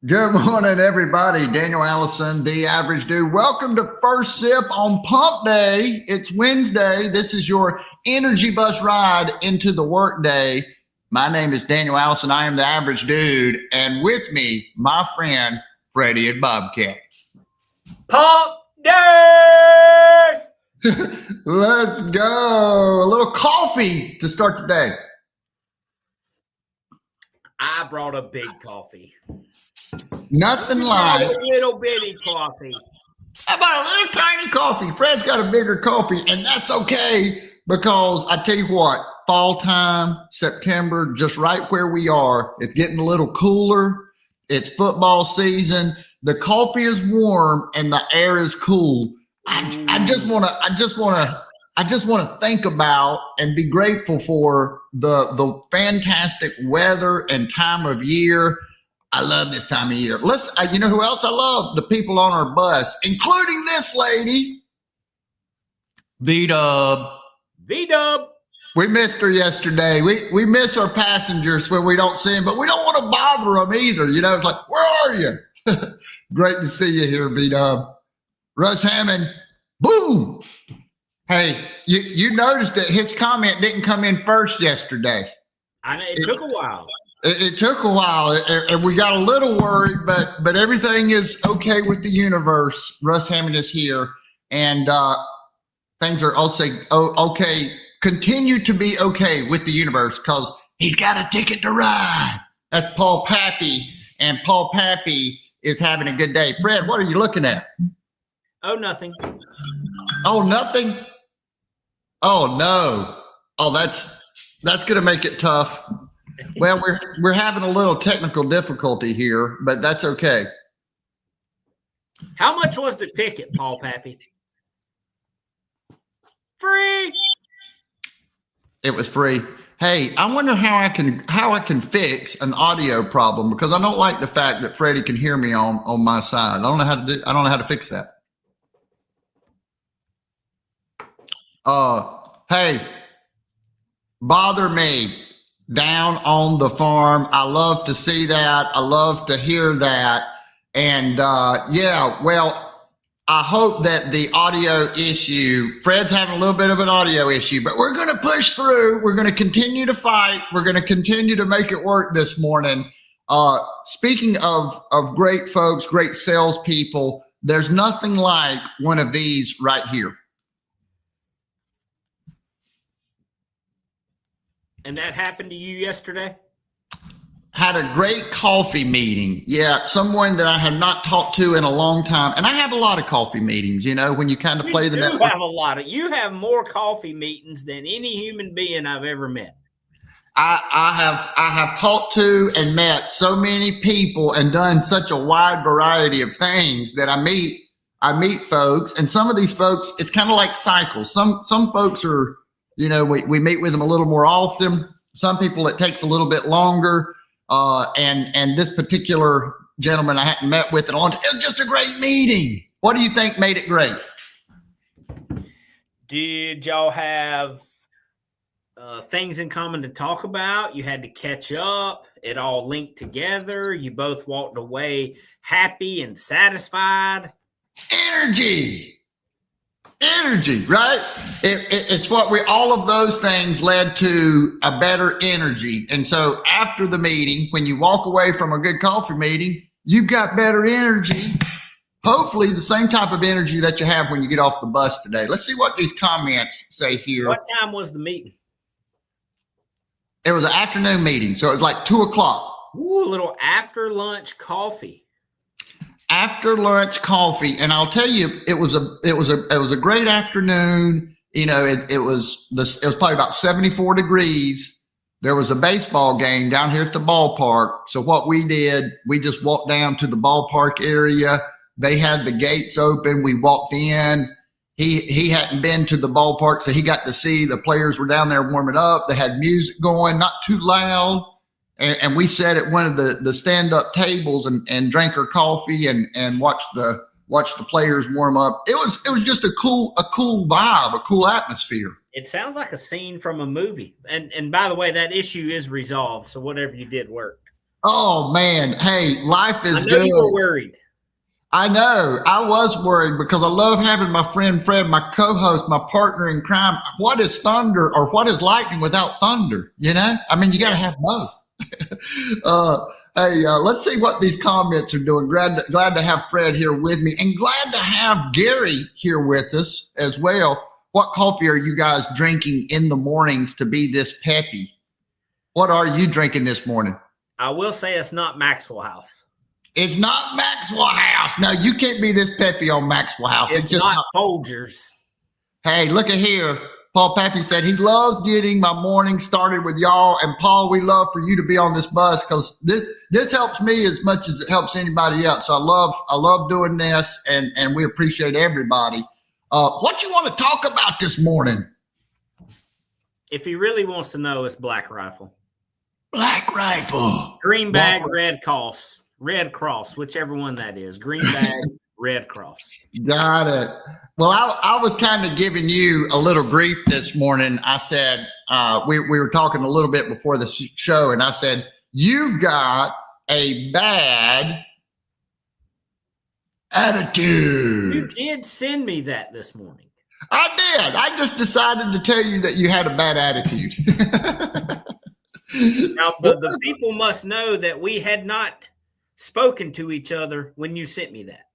Good morning, everybody. Daniel Allison, the average dude. Welcome to First Sip on Pump Day. It's Wednesday. This is your energy bus ride into the workday. My name is Daniel Allison. I am the average dude. And with me, my friend, Freddie and Bobcat. Pump Day! Let's go. A little coffee to start the day. I brought a big coffee. Nothing like a little bitty coffee. How about a little tiny coffee? Fred's got a bigger coffee, and that's okay because I tell you what, fall time, September, just right where we are, it's getting a little cooler. It's football season. The coffee is warm and the air is cool. I just want to think about and be grateful for the fantastic weather and time of year. I love this time of year. You know who else I love? The people on our bus, including this lady, V-Dub. V-Dub. We missed her yesterday. We miss our passengers when we don't see them, but we don't want to bother them either. You know, it's like, where are you? Great to see you here, V-Dub. Russ Hammond, boom. Hey, you noticed that his comment didn't come in first yesterday. I know it took a while. It took a while, and we got a little worried, but everything is okay with the universe. Russ Hammond is here, and things are okay. Continue to be okay with the universe because he's got a ticket to ride. That's Paul Pappy, and Paul Pappy is having a good day. Fred, what are you looking at? Oh, nothing. Oh, nothing? Oh, no. Oh, that's going to make it tough. Well, we're having a little technical difficulty here, but that's okay. How much was the ticket, Paul Pappy? Free. It was free. Hey, I wonder how I can fix an audio problem because I don't like the fact that Freddie can hear me on my side. I don't know how to fix that. Hey, bother me. Down on the farm. I love to see that. I love to hear that. And well, I hope that the audio issue, Fred's having a little bit of an audio issue, but we're going to push through. We're going to continue to fight. We're going to continue to make it work this morning. Speaking of great folks, great salespeople, there's nothing like one of these right here. And that happened to you yesterday? Had a great coffee meeting. Yeah, someone that I had not talked to in a long time. And I have a lot of coffee meetings, you know, when you kind of play the network. You have more coffee meetings than any human being I've ever met. I have talked to and met so many people and done such a wide variety of things that I meet folks. And some of these folks, it's kind of like cycles. Some folks are, you know, we meet with them a little more often. Some people, it takes a little bit longer. And this particular gentleman I hadn't met with it was just a great meeting. What do you think made it great? Did y'all have things in common to talk about? You had to catch up. It all linked together. You both walked away happy and satisfied. Energy, right? It's what all of those things led to a better energy. And so after the meeting, when you walk away from a good coffee meeting, you've got better energy. Hopefully the same type of energy that you have when you get off the bus today. Let's see what these comments say here. What time was the meeting? It was an afternoon meeting. So it was like 2:00. Ooh, a little after lunch coffee. After lunch coffee, and I'll tell you, it was a great afternoon. You know, it was probably about 74 degrees. There was a baseball game down here at the ballpark. So what we did, we just walked down to the ballpark area. They had the gates open. We walked in. He hadn't been to the ballpark, so he got to see the players were down there warming up. They had music going, not too loud. And we sat at one of the stand-up tables and drank our coffee and watched the players warm up. It was just a cool vibe, a cool atmosphere. It sounds like a scene from a movie. And by the way, that issue is resolved. So whatever you did worked. Oh man, hey, life is I know good. you were worried. I know. I was worried because I love having my friend Fred, my co-host, my partner in crime. What is thunder or what is lightning without thunder? You know, I mean, you got to have both. Hey, let's see what these comments are doing. Glad to have Fred here with me, and glad to have Gary here with us as well. What coffee are you guys drinking in the mornings to be this peppy? What are you drinking this morning? I will say it's not Maxwell House. It's not Maxwell House. No, you can't be this peppy on Maxwell House. It's just not Folgers. Hey, look at here. Paul Pappy said he loves getting my morning started with y'all. And Paul, we love for you to be on this bus because this helps me as much as it helps anybody else. So I love doing this, and we appreciate everybody. What you want to talk about this morning? If he really wants to know, it's Black Rifle. Black Rifle. Green bag, Red Cross, whichever one that is. Green bag, Red Cross. Got it. Well, I was kind of giving you a little grief this morning. I said, we were talking a little bit before the show, and I said, you've got a bad attitude. You did send me that this morning. I did. I just decided to tell you that you had a bad attitude. Now, the people must know that we had not spoken to each other when you sent me that.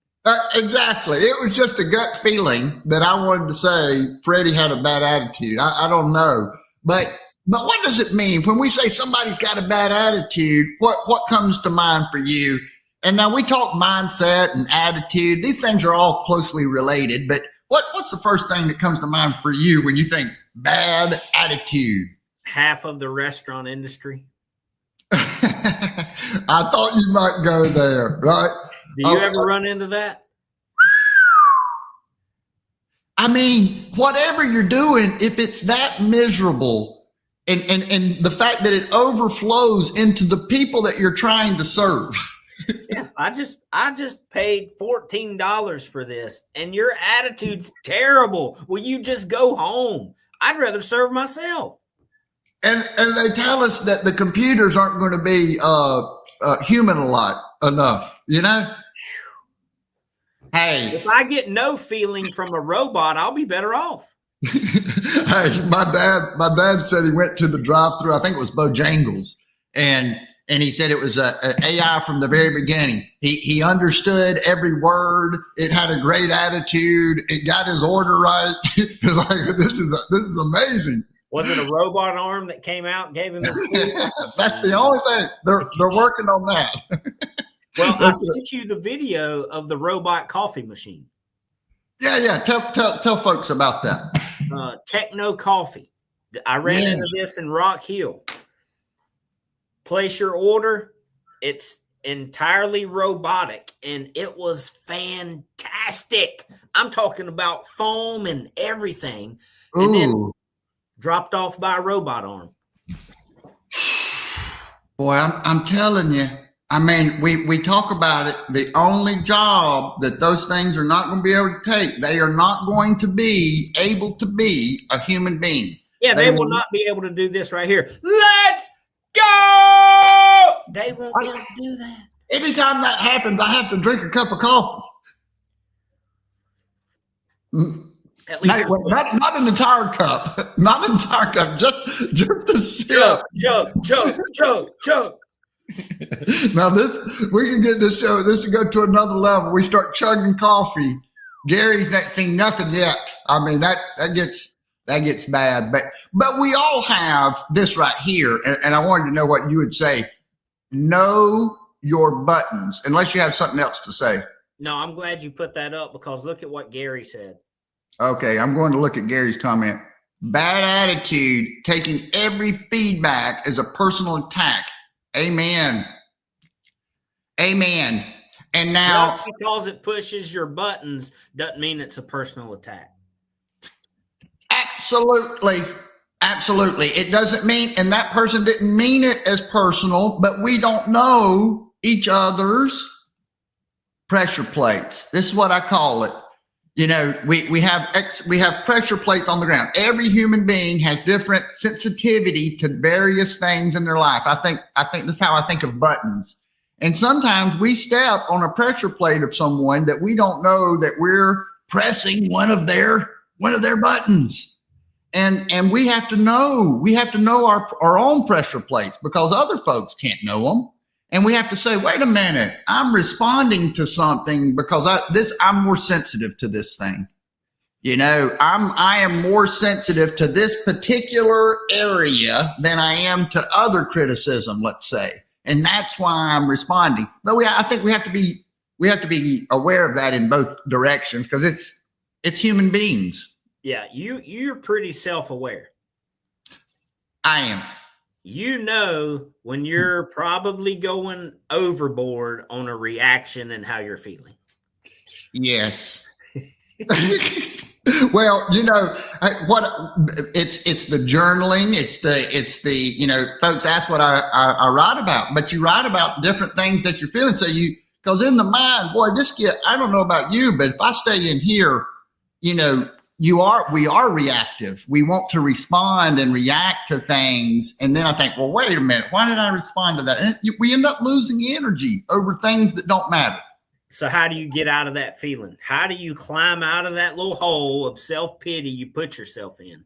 Exactly. It was just a gut feeling that I wanted to say Freddie had a bad attitude. I don't know. But what does it mean when we say somebody's got a bad attitude? What comes to mind for you? And now we talk mindset and attitude. These things are all closely related. But what's the first thing that comes to mind for you when you think bad attitude? Half of the restaurant industry. I thought you might go there, right? Do you ever run into that? I mean, whatever you're doing, if it's that miserable and the fact that it overflows into the people that you're trying to serve. Yeah, I just paid $14 for this and your attitude's terrible. Will you just go home? I'd rather serve myself. And they tell us that the computers aren't going to be human enough, you know? Hey. If I get no feeling from a robot, I'll be better off. Hey, my dad said he went to the drive-thru. I think it was Bojangles, and he said it was a AI from the very beginning. He understood every word. It had a great attitude. It got his order right. It was like, this is amazing. Was it a robot arm that came out and gave him his food? That's the only thing. They're working on that. Well, I sent you the video of the robot coffee machine. Yeah. Tell folks about that. Techno Coffee. I ran into this in Rock Hill. Place your order. It's entirely robotic, and it was fantastic. I'm talking about foam and everything. And then dropped off by a robot arm. Boy, I'm telling you. I mean, we talk about it. The only job that those things are not going to be able to take, they are not going to be able to be a human being. Yeah, they will not be able to do this right here. Let's go! They won't be able to do that. Anytime that happens, I have to drink a cup of coffee. At least not an entire cup. Not an entire cup. Just a sip. Chug. Now we can get this show. This will go to another level. We start chugging coffee. Gary's not seen nothing yet. I mean that gets bad. But we all have this right here, and I wanted to know what you would say. Know your buttons, unless you have something else to say. No, I'm glad you put that up because look at what Gary said. Okay, I'm going to look at Gary's comment. Bad attitude, taking every feedback as a personal attack. Amen. And now, just because it pushes your buttons doesn't mean it's a personal attack. Absolutely. It doesn't mean, and that person didn't mean it as personal, but we don't know each other's pressure plates. This is what I call it. we have pressure plates on the ground. Every human being has different sensitivity to various things in their life. I think this is how I think of buttons. And sometimes we step on a pressure plate of someone that we don't know that we're pressing one of their buttons. And we have to know our own pressure plates because other folks can't know them. And we have to say, wait a minute, I'm responding to something because I'm more sensitive to this thing. I am more sensitive to this particular area than I am to other criticism, let's say. And that's why I'm responding. But I think we have to be aware of that in both directions because it's human beings. Yeah, you're pretty self-aware. I am. When you're probably going overboard on a reaction and how you're feeling. Yes. Well, it's the journaling. It's the folks ask what I write about, but you write about different things that you're feeling. So because in the mind, boy, I don't know about you, but if I stay in here, we are reactive. We want to respond and react to things. And then I think, well, wait a minute. Why did I respond to that? And we end up losing energy over things that don't matter. So how do you get out of that feeling? How do you climb out of that little hole of self-pity you put yourself in?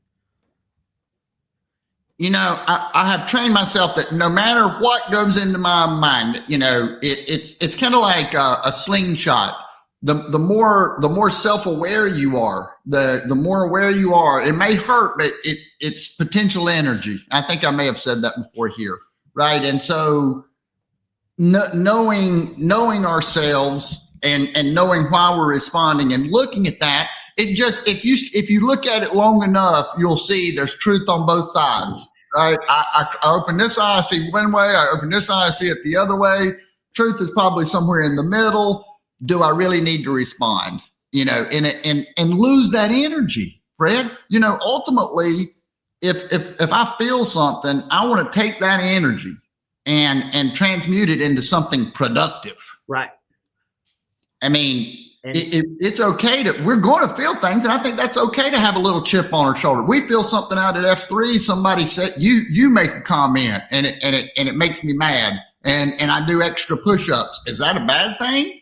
I have trained myself that no matter what goes into my mind, it's kind of like a slingshot. The more self-aware you are, the more aware you are. It may hurt, but it's potential energy. I think I may have said that before here, right? And so knowing ourselves and knowing why we're responding and looking at that, if you look at it long enough, you'll see there's truth on both sides, right? I open this eye, I see one way. I open this eye, I see it the other way. Truth is probably somewhere in the middle. Do I really need to respond? And lose that energy, Fred. Ultimately, if I feel something, I want to take that energy and transmute it into something productive. Right. I mean, it's okay we're going to feel things, and I think that's okay to have a little chip on our shoulder. We feel something out at F3. Somebody said you make a comment, and it makes me mad, and I do extra push-ups. Is that a bad thing?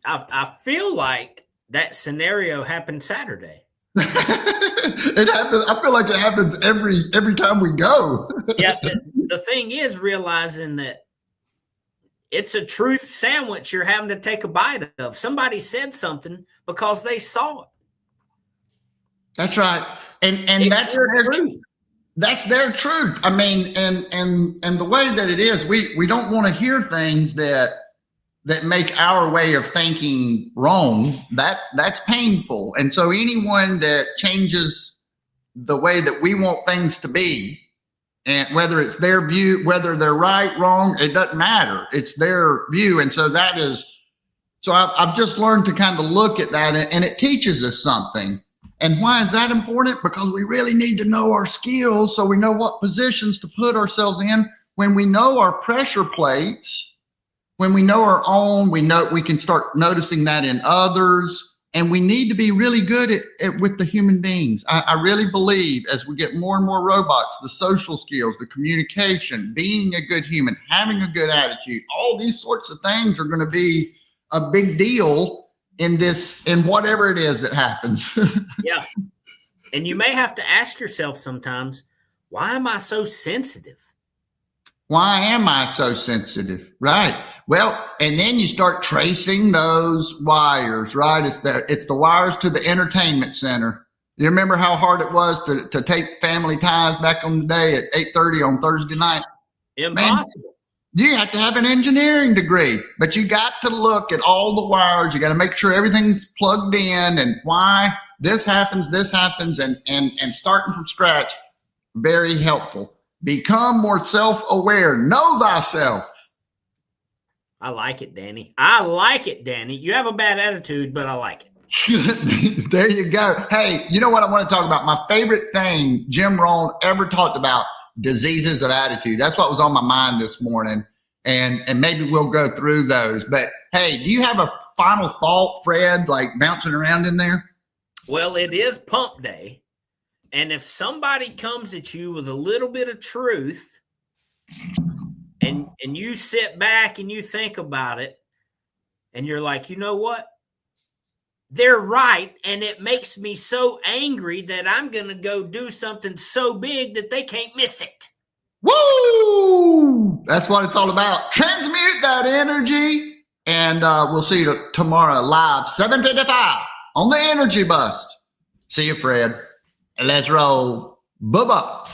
I feel like that scenario happened Saturday. It happens. I feel like it happens every time we go. Yeah. The thing is realizing that it's a truth sandwich you're having to take a bite of. Somebody said something because they saw it. That's right. And that's their truth. That's their truth. I mean, and the way that it is, we don't want to hear things that make our way of thinking wrong. That's painful. And so anyone that changes the way that we want things to be, and whether it's their view, whether they're right, wrong, it doesn't matter. It's their view. And so I've just learned to kind of look at that, and it teaches us something. And why is that important? Because we really need to know our skills so we know what positions to put ourselves in. When we know our pressure plates, when we know our own, we can start noticing that in others. And we need to be really good with the human beings. I really believe as we get more and more robots, the social skills, the communication, being a good human, having a good attitude, all these sorts of things are going to be a big deal in whatever it is that happens. Yeah. And you may have to ask yourself sometimes, why am I so sensitive? Why am I so sensitive? Right. Well, and then you start tracing those wires, right? It's the wires to the entertainment center. You remember how hard it was to take Family Ties back on the day at 8:30 on Thursday night? Impossible. Man, you have to have an engineering degree, but you got to look at all the wires. You got to make sure everything's plugged in and why this happens, and starting from scratch. Very helpful. Become more self-aware. Know thyself. I like it, Danny. I like it, Danny. You have a bad attitude, but I like it. There you go. Hey, you know what I want to talk about? My favorite thing Jim Rohn ever talked about, diseases of attitude. That's what was on my mind this morning. And maybe we'll go through those. But hey, do you have a final thought, Fred, like bouncing around in there? Well, it is pump day. And if somebody comes at you with a little bit of truth and you sit back and you think about it and you're like, you know what? They're right. And it makes me so angry that I'm going to go do something so big that they can't miss it. Woo! That's what it's all about. Transmute that energy. And we'll see you tomorrow live, 7:55 on the Energy Bust. See you, Fred. Let's roll. Bye-bye.